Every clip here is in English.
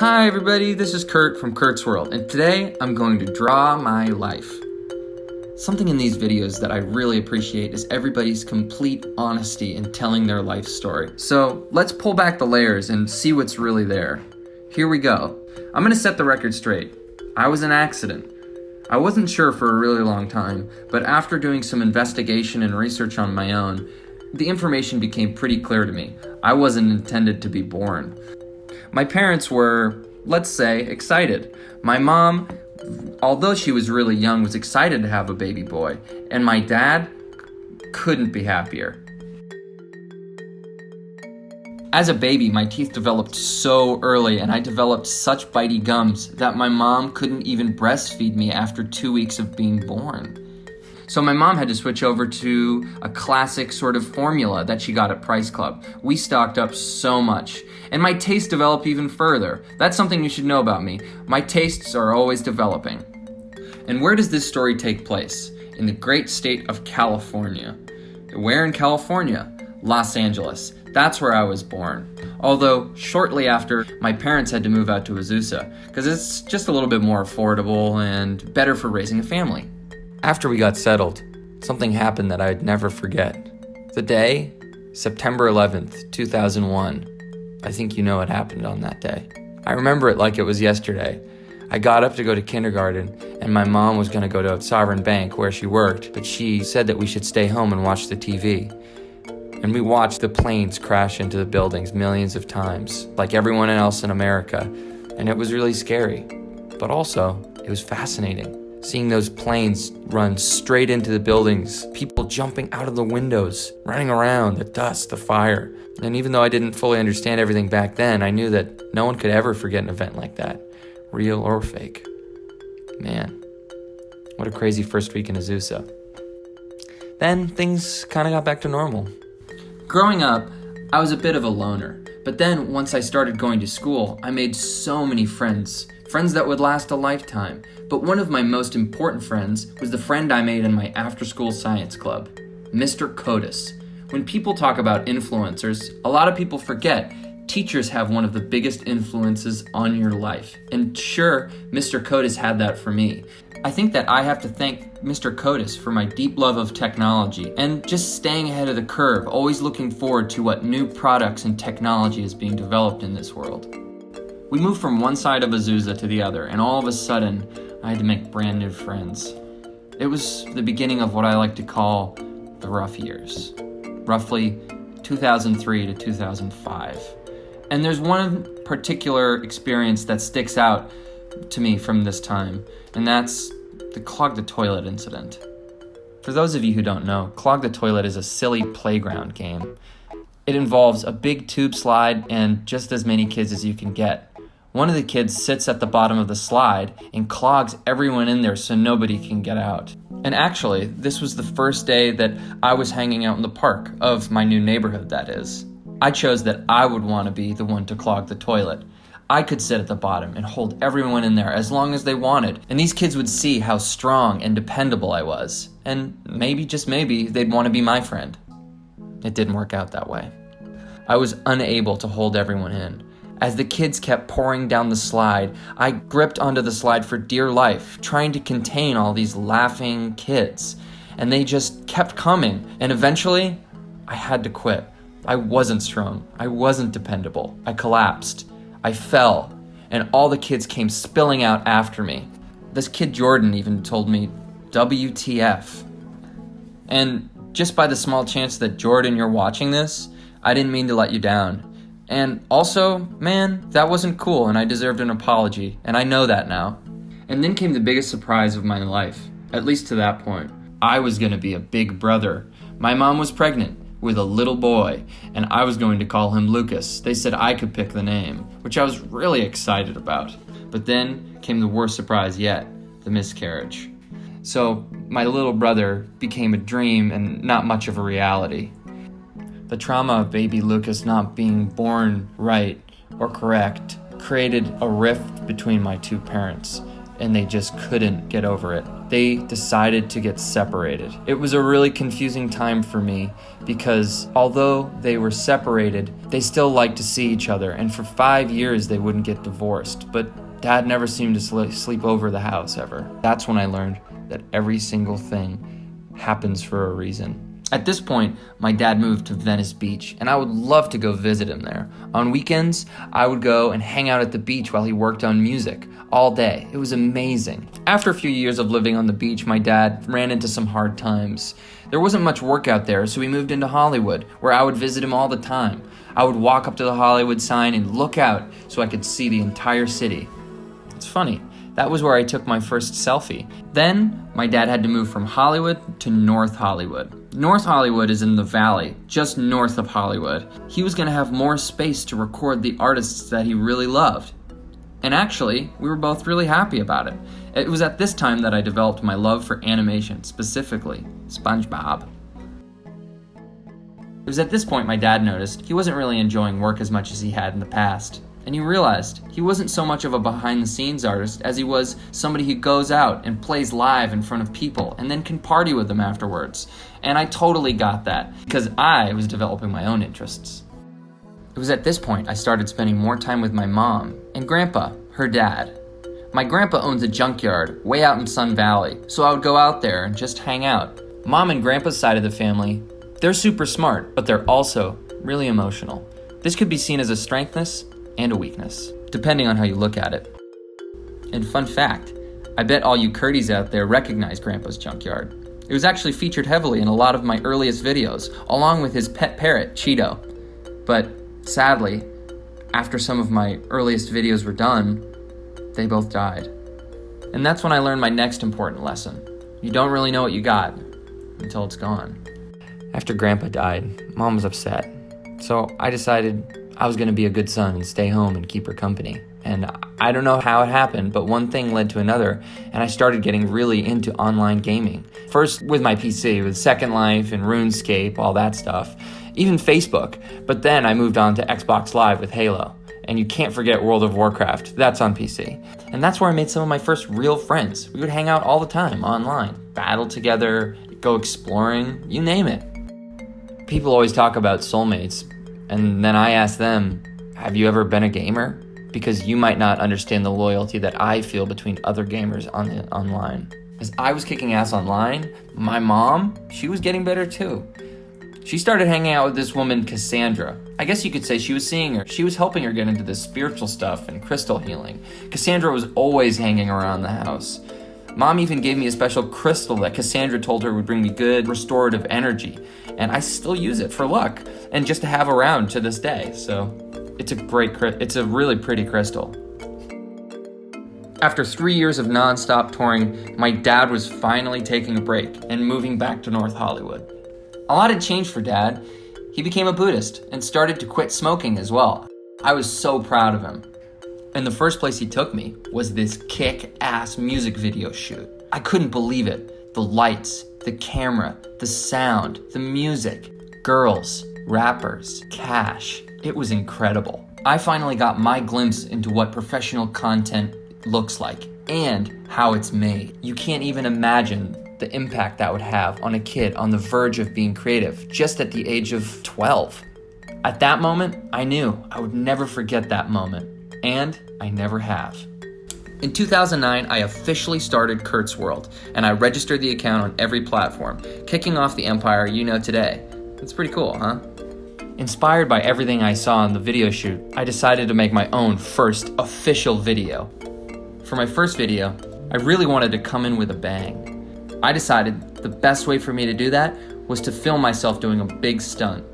Hi everybody, this is Kurt from Kurtsworld, and today I'm going to draw my life. Something in these videos that I really appreciate is everybody's complete honesty in telling their life story. So let's pull back the layers and see what's really there. Here we go. I'm gonna set the record straight. I was an accident. I wasn't sure for a really long time, but after doing some investigation and research on my own, the information became pretty clear to me. I wasn't intended to be born. My parents were, let's say, excited. My mom, although she was really young, was excited to have a baby boy, and my dad couldn't be happier. As a baby, my teeth developed so early, and I developed such bitey gums that my mom couldn't even breastfeed me after 2 weeks of being born. So my mom had to switch over to a classic sort of formula that she got at Price Club. We stocked up so much. And my taste developed even further. That's something you should know about me. My tastes are always developing. And where does this story take place? In the great state of California. Where in California? Los Angeles. That's where I was born. Although, shortly after, my parents had to move out to Azusa, because it's just a little bit more affordable and better for raising a family. After we got settled, something happened that I'd never forget. The day, September 11th, 2001. I think you know what happened on that day. I remember it like it was yesterday. I got up to go to kindergarten, and my mom was going to go to Sovereign Bank where she worked, but she said that we should stay home and watch the TV. And we watched the planes crash into the buildings millions of times, like everyone else in America. And it was really scary, but also it was fascinating. Seeing those planes run straight into the buildings, people jumping out of the windows, running around, the dust, the fire. And even though I didn't fully understand everything back then, I knew that no one could ever forget an event like that, real or fake. Man, what a crazy first week in Azusa. Then things kind of got back to normal. Growing up, I was a bit of a loner. But then once I started going to school, I made so many friends that would last a lifetime. But one of my most important friends was the friend I made in my after-school science club, Mr. Kotis. When people talk about influencers, a lot of people forget teachers have one of the biggest influences on your life. And sure, Mr. Kotis had that for me. I think that I have to thank Mr. Kotis for my deep love of technology and just staying ahead of the curve, always looking forward to what new products and technology is being developed in this world. We moved from one side of Azusa to the other, and all of a sudden, I had to make brand new friends. It was the beginning of what I like to call the rough years, roughly 2003 to 2005. And there's one particular experience that sticks out to me from this time, and that's the Clog the Toilet incident. For those of you who don't know, Clog the Toilet is a silly playground game. It involves a big tube slide and just as many kids as you can get. One of the kids sits at the bottom of the slide and clogs everyone in there so nobody can get out. And actually, this was the first day that I was hanging out in the park of my new neighborhood, that is. I chose that I would want to be the one to clog the toilet. I could sit at the bottom and hold everyone in there as long as they wanted, and these kids would see how strong and dependable I was. And maybe, just maybe, they'd want to be my friend. It didn't work out that way. I was unable to hold everyone in. As the kids kept pouring down the slide, I gripped onto the slide for dear life, trying to contain all these laughing kids. And they just kept coming, and eventually, I had to quit. I wasn't strong. I wasn't dependable. I collapsed. I fell, and all the kids came spilling out after me. This kid Jordan even told me, WTF. And just by the small chance that Jordan, you're watching this, I didn't mean to let you down. And also, man, that wasn't cool and I deserved an apology, and I know that now. And then came the biggest surprise of my life, at least to that point. I was gonna be a big brother. My mom was pregnant with a little boy, and I was going to call him Lucas. They said I could pick the name, which I was really excited about. But then came the worst surprise yet, the miscarriage. So my little brother became a dream and not much of a reality. The trauma of baby Lucas not being born right or correct created a rift between my two parents. and they just couldn't get over it. They decided to get separated. It was a really confusing time for me because although they were separated, they still liked to see each other, and for 5 years they wouldn't get divorced, but Dad never seemed to sleep over the house ever. That's when I learned that every single thing happens for a reason. At this point, my dad moved to Venice Beach, and I would love to go visit him there. On weekends, I would go and hang out at the beach while he worked on music all day. It was amazing. After a few years of living on the beach, my dad ran into some hard times. There wasn't much work out there, so we moved into Hollywood, where I would visit him all the time. I would walk up to the Hollywood sign and look out so I could see the entire city. It's funny. That was where I took my first selfie. Then, my dad had to move from Hollywood to North Hollywood. North Hollywood is in the valley, just north of Hollywood. He was going to have more space to record the artists that he really loved. And actually, we were both really happy about it. It was at this time that I developed my love for animation, specifically SpongeBob. It was at this point my dad noticed he wasn't really enjoying work as much as he had in the past. And he realized he wasn't so much of a behind-the-scenes artist as he was somebody who goes out and plays live in front of people and then can party with them afterwards. And I totally got that because I was developing my own interests. It was at this point I started spending more time with my mom and Grandpa, her dad. My grandpa owns a junkyard way out in Sun Valley, so I would go out there and just hang out. Mom and Grandpa's side of the family, they're super smart, but they're also really emotional. This could be seen as a strengthness and a weakness, depending on how you look at it. And fun fact, I bet all you Kurties out there recognize Grandpa's junkyard. It was actually featured heavily in a lot of my earliest videos, along with his pet parrot, Cheeto. But sadly, after some of my earliest videos were done, they both died. And that's when I learned my next important lesson. You don't really know what you got until it's gone. After Grandpa died, Mom was upset. So I decided I was going to be a good son and stay home and keep her company. And I don't know how it happened, but one thing led to another, and I started getting really into online gaming. First with my PC, with Second Life and RuneScape, all that stuff, even Facebook. But then I moved on to Xbox Live with Halo. And you can't forget World of Warcraft, that's on PC. And that's where I made some of my first real friends. We would hang out all the time online, battle together, go exploring, you name it. People always talk about soulmates, and then I ask them, have you ever been a gamer? Because you might not understand the loyalty that I feel between other gamers online. As I was kicking ass online, my mom, she was getting better too. She started hanging out with this woman, Cassandra. I guess you could say she was seeing her. She was helping her get into this spiritual stuff and crystal healing. Cassandra was always hanging around the house. Mom even gave me a special crystal that Cassandra told her would bring me good restorative energy. And I still use it for luck and just to have around to this day. So it's a really pretty crystal. After 3 years of non-stop touring, my dad was finally taking a break and moving back to North Hollywood. A lot had changed for Dad. He became a Buddhist and started to quit smoking as well. I was so proud of him. And the first place he took me was this kick-ass music video shoot. I couldn't believe it. The lights, the camera, the sound, the music, girls, rappers, cash. It was incredible. I finally got my glimpse into what professional content looks like and how it's made. You can't even imagine the impact that would have on a kid on the verge of being creative just at the age of 12. At that moment, I knew I would never forget that moment, and I never have. In 2009, I officially started Kurtsworld, and I registered the account on every platform, kicking off the empire you know today. It's pretty cool, huh? Inspired by everything I saw in the video shoot, I decided to make my own first official video. For my first video, I really wanted to come in with a bang. I decided the best way for me to do that was to film myself doing a big stunt.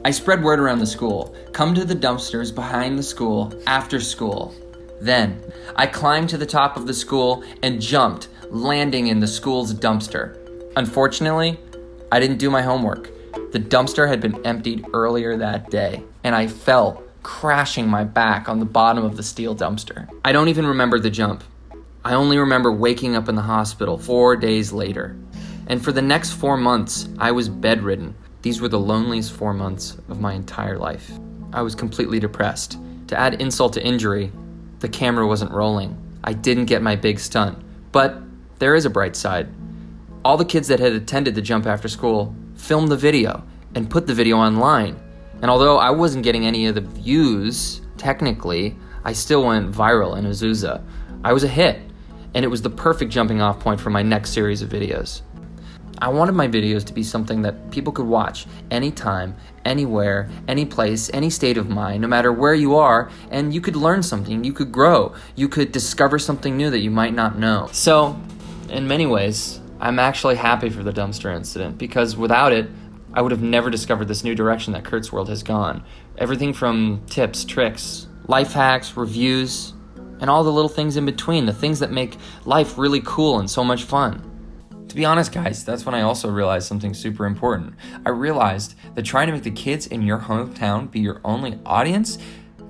I spread word around the school, come to the dumpsters behind the school after school. Then, I climbed to the top of the school and jumped, landing in the school's dumpster. Unfortunately, I didn't do my homework. The dumpster had been emptied earlier that day, and I fell, crashing my back on the bottom of the steel dumpster. I don't even remember the jump. I only remember waking up in the hospital 4 days later. And for the next 4 months, I was bedridden. These were the loneliest 4 months of my entire life. I was completely depressed. To add insult to injury, the camera wasn't rolling. I didn't get my big stunt. But there is a bright side. All the kids that had attended the jump after school filmed the video and put the video online. And although I wasn't getting any of the views, technically, I still went viral in Azusa. I was a hit, and it was the perfect jumping off point for my next series of videos. I wanted my videos to be something that people could watch anytime, anywhere, any place, any state of mind, no matter where you are, and you could learn something, you could grow, you could discover something new that you might not know. So, in many ways, I'm actually happy for the dumpster incident, because without it, I would have never discovered this new direction that Kurt's World has gone. Everything from tips, tricks, life hacks, reviews, and all the little things in between, the things that make life really cool and so much fun. To be honest, guys, that's when I also realized something super important. I realized that trying to make the kids in your hometown be your only audience,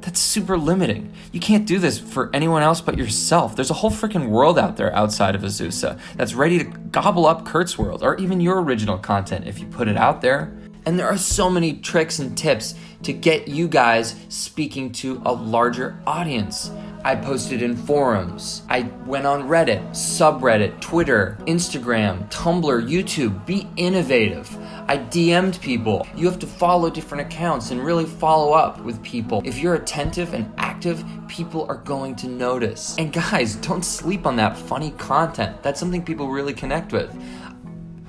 that's super limiting. You can't do this for anyone else but yourself. There's a whole freaking world out there outside of Azusa that's ready to gobble up Kurt's World, or even your original content if you put it out there. And there are so many tricks and tips to get you guys speaking to a larger audience. I posted in forums. I went on Reddit, subreddit, Twitter, Instagram, Tumblr, YouTube. Be innovative. I DM'd people. You have to follow different accounts and really follow up with people. If you're attentive and active, people are going to notice. And guys, don't sleep on that funny content. That's something people really connect with.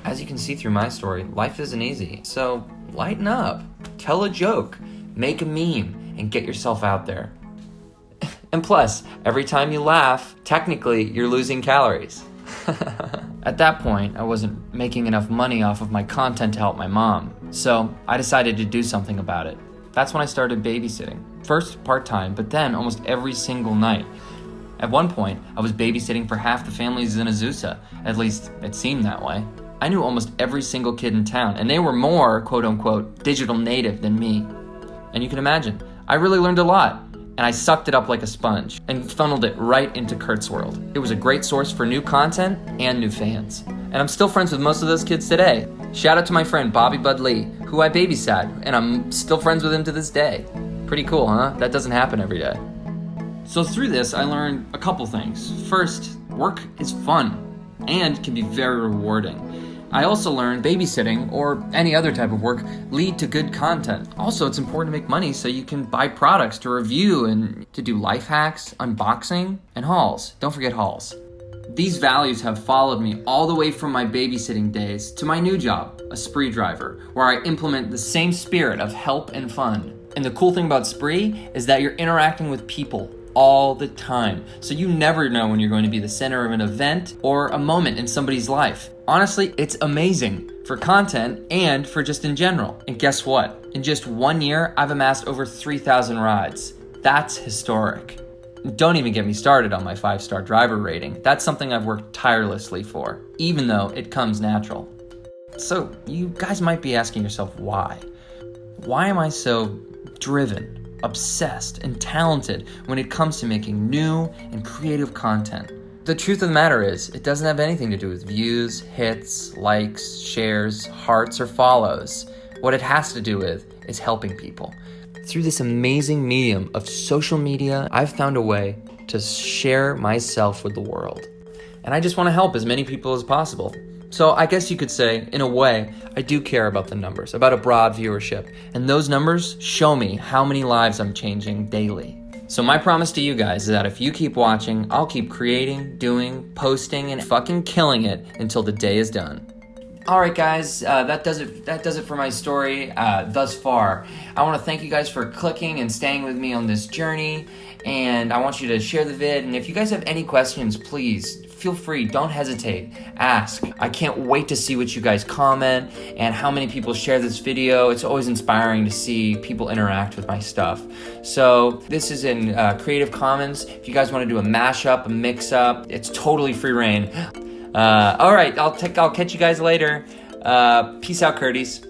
As you can see through my story, life isn't easy. So lighten up, tell a joke, make a meme, and get yourself out there. And plus, every time you laugh, technically, you're losing calories. At that point, I wasn't making enough money off of my content to help my mom, so I decided to do something about it. That's when I started babysitting. First part-time, but then almost every single night. At one point, I was babysitting for half the families in Azusa. At least, it seemed that way. I knew almost every single kid in town, and they were more, quote-unquote, digital native than me. And you can imagine, I really learned a lot. And I sucked it up like a sponge and funneled it right into Kurt's World. It was a great source for new content and new fans. And I'm still friends with most of those kids today. Shout out to my friend Bobby Bud Lee, who I babysat, and I'm still friends with him to this day. Pretty cool, huh? That doesn't happen every day. So through this, I learned a couple things. First, work is fun and can be very rewarding. I also learned babysitting, or any other type of work, lead to good content. Also, it's important to make money so you can buy products to review and to do life hacks, unboxing, and hauls. Don't forget hauls. These values have followed me all the way from my babysitting days to my new job, a spree driver, where I implement the same spirit of help and fun. And the cool thing about spree is that you're interacting with people all the time. So you never know when you're going to be the center of an event or a moment in somebody's life. Honestly, it's amazing for content and for just in general. And guess what? In just 1 year, I've amassed over 3,000 rides. That's historic. Don't even get me started on my 5-star driver rating. That's something I've worked tirelessly for, even though it comes natural. So you guys might be asking yourself why? Why am I so driven, obsessed, and talented when it comes to making new and creative content? The truth of the matter is, it doesn't have anything to do with views, hits, likes, shares, hearts, or follows. What it has to do with is helping people. Through this amazing medium of social media, I've found a way to share myself with the world. And I just want to help as many people as possible. So I guess you could say, in a way, I do care about the numbers, about a broad viewership. And those numbers show me how many lives I'm changing daily. So my promise to you guys is that if you keep watching, I'll keep creating, doing, posting, and fucking killing it until the day is done. All right, guys, that does it for my story thus far. I want to thank you guys for clicking and staying with me on this journey, and I want you to share the vid. And if you guys have any questions, please feel free. Don't hesitate. Ask. I can't wait to see what you guys comment and how many people share this video. It's always inspiring to see people interact with my stuff. So this is in Creative Commons. If you guys want to do a mashup, a mix-up, it's totally free reign. All right, I'll catch you guys later. Peace out, Kurties.